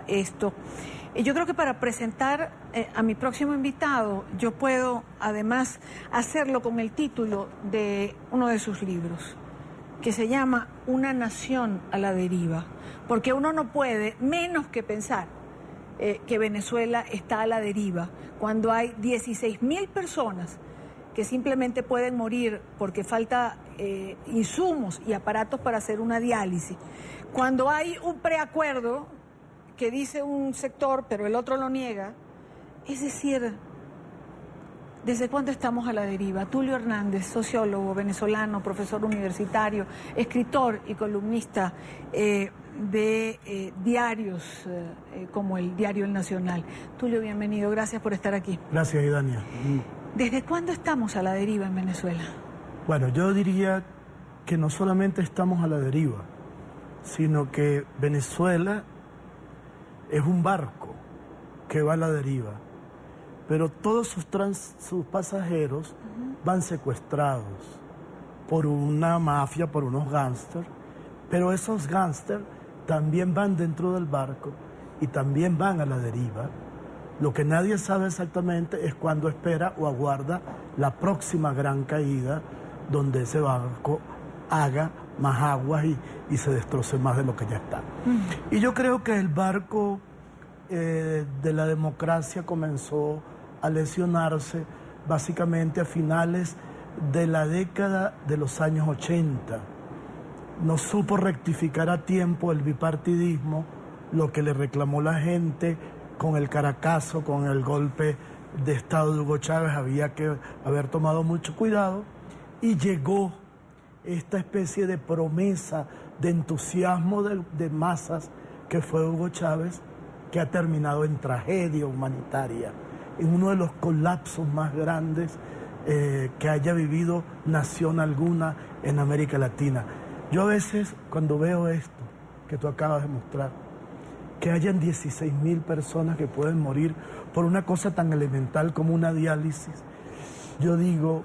esto. Yo creo que para presentar a mi próximo invitado, yo puedo además hacerlo con el título de uno de sus libros, que se llama Una nación a la deriva, porque uno no puede menos que pensar que Venezuela está a la deriva, cuando hay 16.000 personas que simplemente pueden morir porque falta insumos y aparatos para hacer una diálisis, cuando hay un preacuerdo que dice un sector pero el otro lo niega. Es decir, ¿desde cuándo estamos a la deriva? Tulio Hernández, sociólogo venezolano, profesor universitario, escritor y columnista de diarios como el diario El Nacional. Tulio, bienvenido, gracias por estar aquí. Gracias, Idania. ¿Desde cuándo estamos a la deriva en Venezuela? Bueno, yo diría que no solamente estamos a la deriva, sino que Venezuela es un barco que va a la deriva, pero todos sus pasajeros van secuestrados por una mafia, por unos gángsters, pero esos gángsters también van dentro del barco y también van a la deriva. Lo que nadie sabe exactamente es cuándo espera o aguarda la próxima gran caída, donde ese barco haga más aguas y se destroce más de lo que ya está. Y yo creo que el barco de la democracia comenzó a lesionarse básicamente a finales de la década de los años 80. No supo rectificar a tiempo el bipartidismo, lo que le reclamó la gente con el Caracazo, con el golpe de Estado de Hugo Chávez. Había que haber tomado mucho cuidado y llegó esta especie de promesa, de entusiasmo de masas que fue Hugo Chávez, que ha terminado en tragedia humanitaria, en uno de los colapsos más grandes que haya vivido nación alguna en América Latina. Yo a veces, cuando veo esto que tú acabas de mostrar, que hayan 16.000 personas que pueden morir por una cosa tan elemental como una diálisis, yo digo,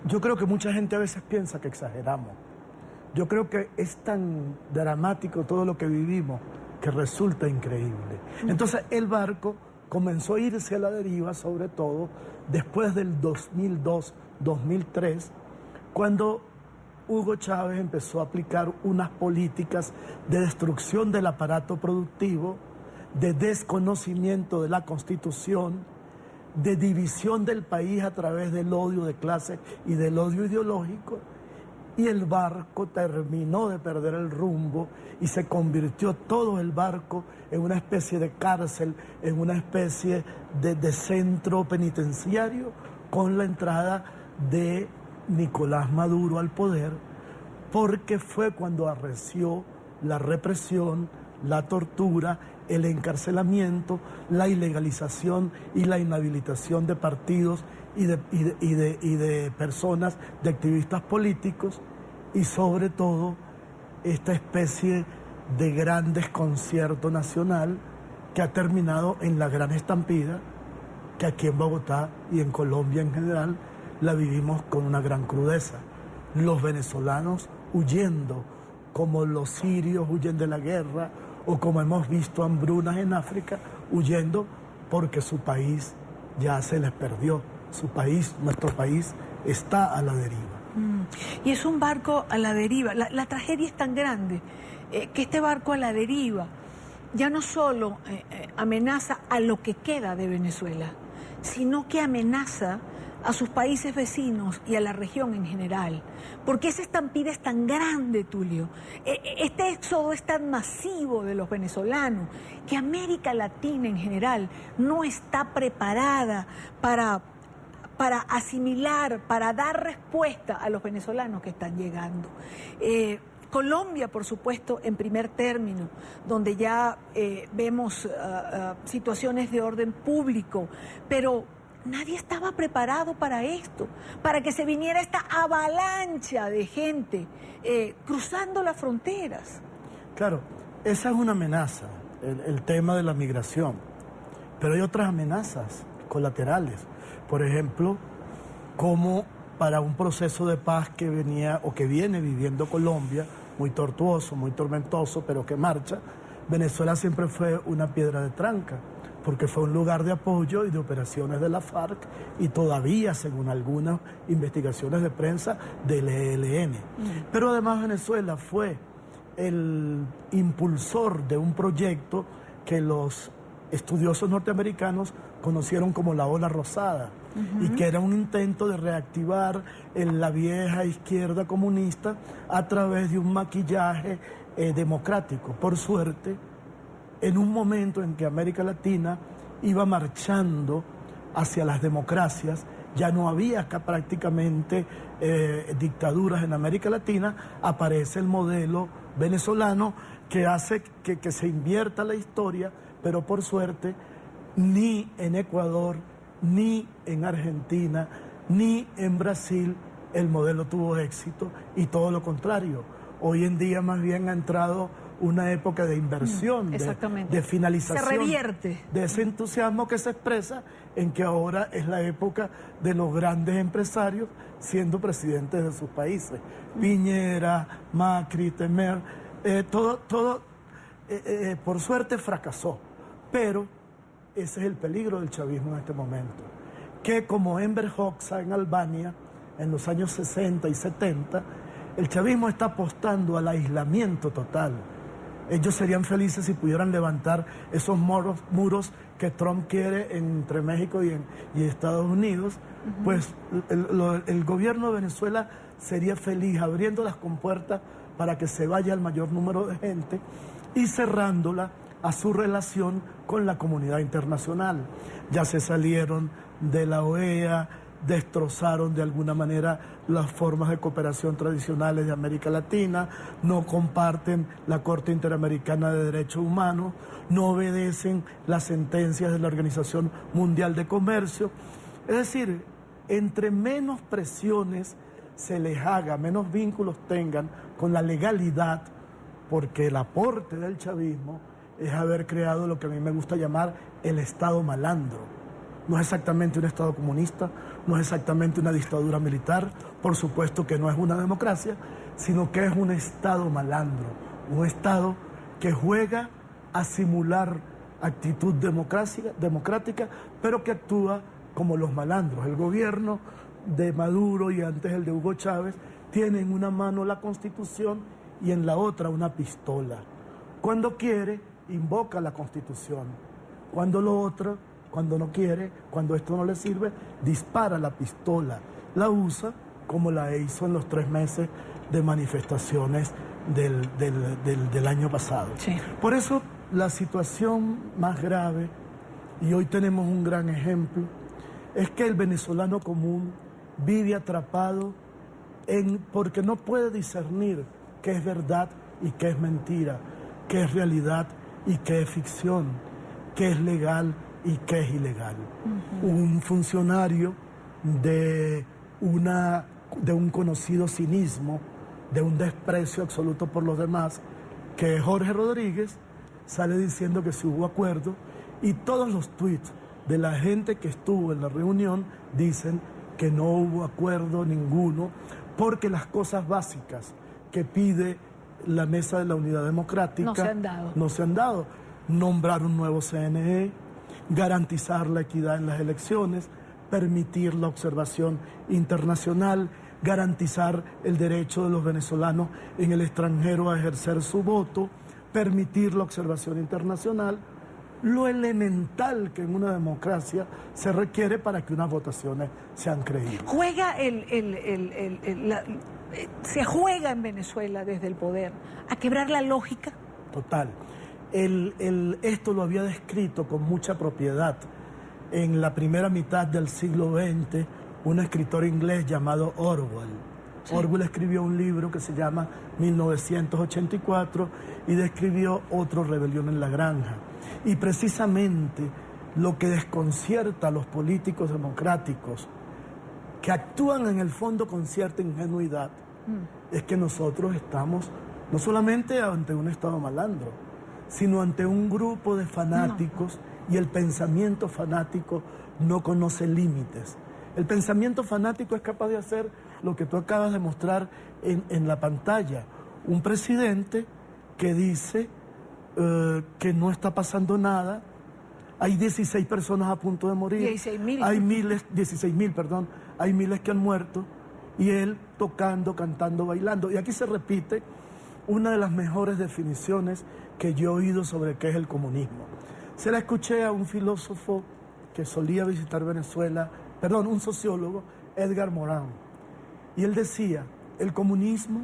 yo creo que mucha gente a veces piensa que exageramos. Yo creo que es tan dramático todo lo que vivimos que resulta increíble. Entonces el barco comenzó a irse a la deriva, sobre todo después del 2002-2003, cuando Hugo Chávez empezó a aplicar unas políticas de destrucción del aparato productivo, de desconocimiento de la Constitución, de división del país a través del odio de clase y del odio ideológico, y el barco terminó de perder el rumbo y se convirtió todo el barco en una especie de cárcel, en una especie de centro penitenciario, con la entrada de Nicolás Maduro al poder, porque fue cuando arreció la represión, la tortura, el encarcelamiento, la ilegalización y la inhabilitación de partidos y de personas, de activistas políticos, y sobre todo esta especie de gran desconcierto nacional que ha terminado en la gran estampida, que aquí en Bogotá y en Colombia en general la vivimos con una gran crudeza. Los venezolanos huyendo, como los sirios huyen de la guerra, o como hemos visto hambrunas en África, huyendo porque su país ya se les perdió. Su país, nuestro país, está a la deriva. Y es un barco a la deriva. La tragedia es tan grande que este barco a la deriva ya no solo amenaza a lo que queda de Venezuela, sino que amenaza a sus países vecinos y a la región en general. Porque esa estampida es tan grande, Tulio. Este éxodo es tan masivo de los venezolanos que América Latina en general no está preparada para asimilar, para dar respuesta a los venezolanos que están llegando. Colombia, por supuesto, en primer término, donde ya vemos situaciones de orden público, pero nadie estaba preparado para esto, para que se viniera esta avalancha de gente cruzando las fronteras. Claro, esa es una amenaza, el tema de la migración, pero hay otras amenazas colaterales. Por ejemplo, como para un proceso de paz que venía o que viene viviendo Colombia, muy tortuoso, muy tormentoso, pero que marcha, Venezuela siempre fue una piedra de tranca, porque fue un lugar de apoyo y de operaciones de la FARC y todavía, según algunas investigaciones de prensa, del ELN. Pero además Venezuela fue el impulsor de un proyecto que los estudiosos norteamericanos conocieron como la Ola Rosada, y que era un intento de reactivar la vieja izquierda comunista a través de un maquillaje democrático. Por suerte, en un momento en que América Latina iba marchando hacia las democracias, ya no había acá prácticamente dictaduras en América Latina, aparece el modelo venezolano que hace que se invierta la historia, pero por suerte ni en Ecuador, ni en Argentina, ni en Brasil el modelo tuvo éxito, y todo lo contrario. Hoy en día más bien ha entrado una época de inversión, de finalización. Se revierte. De ese entusiasmo que se expresa en que ahora es la época de los grandes empresarios siendo presidentes de sus países. Piñera, Macri, Temer, todo por suerte fracasó. Pero ese es el peligro del chavismo en este momento. Que como Enver Hoxha en Albania, en los años 60 y 70, el chavismo está apostando al aislamiento total. Ellos serían felices si pudieran levantar esos muros que Trump quiere entre México y Estados Unidos. Pues el gobierno de Venezuela sería feliz abriendo las compuertas para que se vaya el mayor número de gente y cerrándola a su relación con la comunidad internacional. Ya se salieron de la OEA, destrozaron de alguna manera las formas de cooperación tradicionales de América Latina, no comparten la Corte Interamericana de Derechos Humanos, no obedecen las sentencias de la Organización Mundial de Comercio. Es decir, entre menos presiones se les haga, menos vínculos tengan con la legalidad, porque el aporte del chavismo es haber creado lo que a mí me gusta llamar el Estado malandro. No es exactamente un Estado comunista, no es exactamente una dictadura militar, por supuesto que no es una democracia, sino que es un Estado malandro, un Estado que juega a simular actitud democrática, pero que actúa como los malandros. El gobierno de Maduro y antes el de Hugo Chávez tiene en una mano la Constitución y en la otra una pistola. Cuando quiere, invoca la Constitución. Cuando no quiere, cuando esto no le sirve, dispara la pistola. La usa como la hizo en los 3 meses de manifestaciones del año pasado. Sí. Por eso la situación más grave, y hoy tenemos un gran ejemplo, es que el venezolano común vive atrapado porque no puede discernir qué es verdad y qué es mentira, qué es realidad y qué es ficción, qué es legal y qué es ilegal. Un funcionario de un conocido cinismo, de un desprecio absoluto por los demás, que Jorge Rodríguez, sale diciendo que sí hubo acuerdo, y todos los tweets de la gente que estuvo en la reunión dicen que no hubo acuerdo ninguno, porque las cosas básicas que pide la Mesa de la Unidad Democrática no se han dado. Nombrar un nuevo CNE, garantizar la equidad en las elecciones, permitir la observación internacional, garantizar el derecho de los venezolanos en el extranjero a ejercer su voto, permitir la observación internacional, lo elemental que en una democracia se requiere para que unas votaciones sean creíbles. Se juega en Venezuela desde el poder a quebrar la lógica. Total. Esto lo había descrito con mucha propiedad en la primera mitad del siglo XX un escritor inglés llamado Orwell. Sí. Orwell escribió un libro que se llama 1984 y describió otro, Rebelión en la Granja. Y precisamente lo que desconcierta a los políticos democráticos, que actúan en el fondo con cierta ingenuidad, es que nosotros estamos no solamente ante un Estado malandro, sino ante un grupo de fanáticos, y el pensamiento fanático no conoce límites. El pensamiento fanático es capaz de hacer lo que tú acabas de mostrar en la pantalla. Un presidente que dice que no está pasando nada. Hay 16 personas a punto de morir. 16.000. Hay miles, 16.000, perdón. Hay miles que han muerto. Y él tocando, cantando, bailando. Y aquí se repite una de las mejores definiciones que yo he oído sobre qué es el comunismo. Se la escuché a un filósofo que solía visitar Venezuela, perdón, un sociólogo, Edgar Morin. Y él decía, el comunismo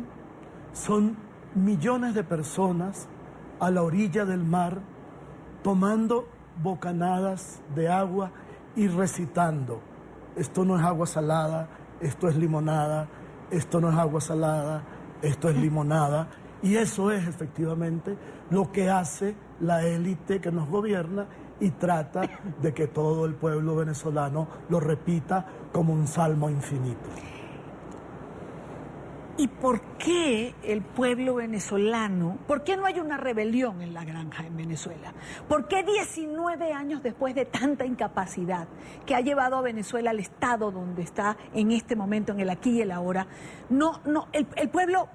son millones de personas a la orilla del mar tomando bocanadas de agua y recitando, esto no es agua salada, esto es limonada, esto no es agua salada, esto es limonada. Y eso es efectivamente lo que hace la élite que nos gobierna y trata de que todo el pueblo venezolano lo repita como un salmo infinito. ¿Y por qué el pueblo venezolano, por qué no hay una rebelión en la granja en Venezuela? ¿Por qué 19 años después de tanta incapacidad que ha llevado a Venezuela al estado donde está en este momento, en el aquí y el ahora, el pueblo,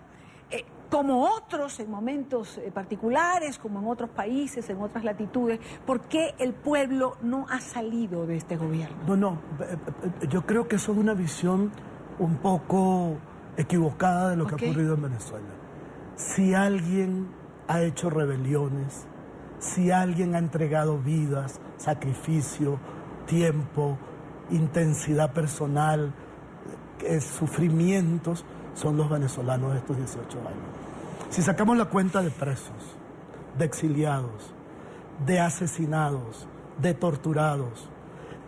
como otros en momentos particulares, como en otros países, en otras latitudes, por qué el pueblo no ha salido de este gobierno? No, yo creo que eso es una visión un poco equivocada de lo que ha ocurrido en Venezuela. Si alguien ha hecho rebeliones, si alguien ha entregado vidas, sacrificio, tiempo, intensidad personal, sufrimientos, son los venezolanos de estos 18 años. Si sacamos la cuenta de presos, de exiliados, de asesinados, de torturados,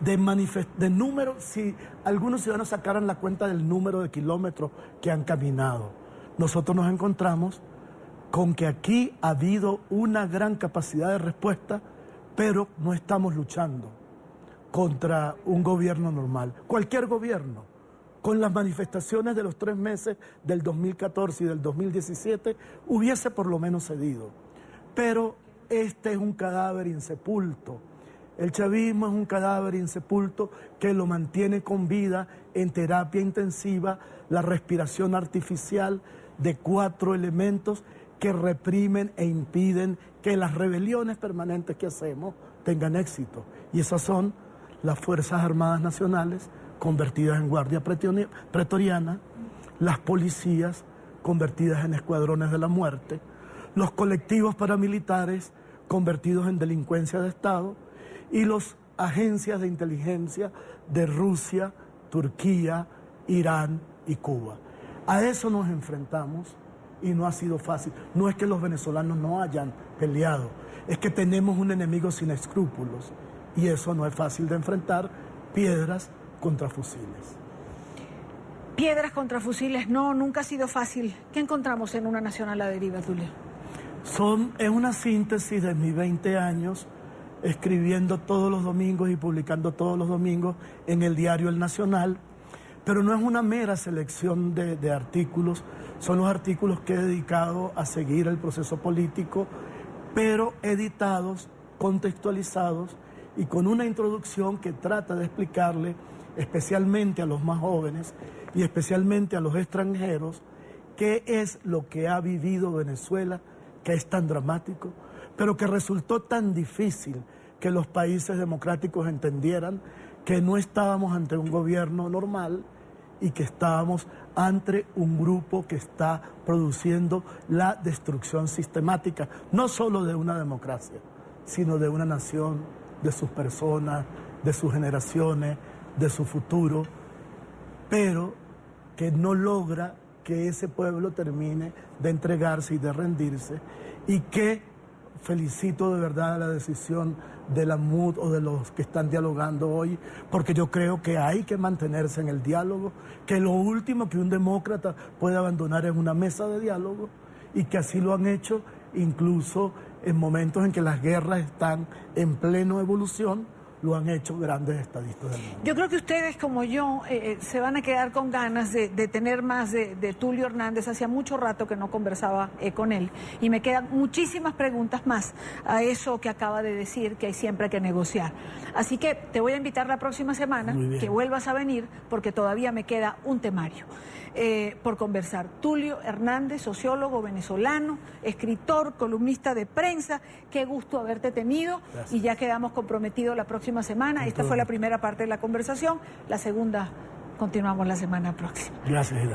de números, si algunos ciudadanos sacaran la cuenta del número de kilómetros que han caminado, nosotros nos encontramos con que aquí ha habido una gran capacidad de respuesta, pero no estamos luchando contra un gobierno normal. Cualquier gobierno, con las manifestaciones de los 3 meses del 2014 y del 2017, hubiese por lo menos cedido. Pero este es un cadáver insepulto. El chavismo es un cadáver insepulto que lo mantiene con vida en terapia intensiva, la respiración artificial de 4 elementos que reprimen e impiden que las rebeliones permanentes que hacemos tengan éxito. Y esas son las Fuerzas Armadas Nacionales convertidas en Guardia Pretoriana, las policías convertidas en escuadrones de la muerte, los colectivos paramilitares convertidos en delincuencia de Estado, y las agencias de inteligencia de Rusia, Turquía, Irán y Cuba. A eso nos enfrentamos y no ha sido fácil. No es que los venezolanos no hayan peleado, es que tenemos un enemigo sin escrúpulos y eso no es fácil de enfrentar, piedras contra fusiles. Piedras contra fusiles, no, nunca ha sido fácil. ¿Qué encontramos en Una Nación a la Deriva, Tulio? Es una síntesis de mis 20 años escribiendo todos los domingos y publicando todos los domingos en el diario El Nacional, pero no es una mera selección de artículos, son los artículos que he dedicado a seguir el proceso político, pero editados, contextualizados y con una introducción que trata de explicarle, especialmente a los más jóvenes y especialmente a los extranjeros, qué es lo que ha vivido Venezuela, que es tan dramático, pero que resultó tan difícil que los países democráticos entendieran que no estábamos ante un gobierno normal y que estábamos ante un grupo que está produciendo la destrucción sistemática, no solo de una democracia, sino de una nación, de sus personas, de sus generaciones, de su futuro, pero que no logra que ese pueblo termine de entregarse y de rendirse, y que felicito de verdad la decisión de la MUD o de los que están dialogando hoy, porque yo creo que hay que mantenerse en el diálogo, que lo último que un demócrata puede abandonar es una mesa de diálogo, y que así lo han hecho incluso en momentos en que las guerras están en plena evolución, lo han hecho grandes estadistas del mundo. Yo creo que ustedes, como yo, se van a quedar con ganas de tener más de Tulio Hernández. Hacía mucho rato que no conversaba con él. Y me quedan muchísimas preguntas más a eso que acaba de decir, que hay siempre que negociar. Así que te voy a invitar la próxima semana, que vuelvas a venir, porque todavía me queda un temario por conversar. Tulio Hernández, sociólogo venezolano, escritor, columnista de prensa. Qué gusto haberte tenido. Gracias. Y ya quedamos comprometidos la próxima semana. Esta fue la primera parte de la conversación. La segunda continuamos la semana próxima. Gracias, Dani.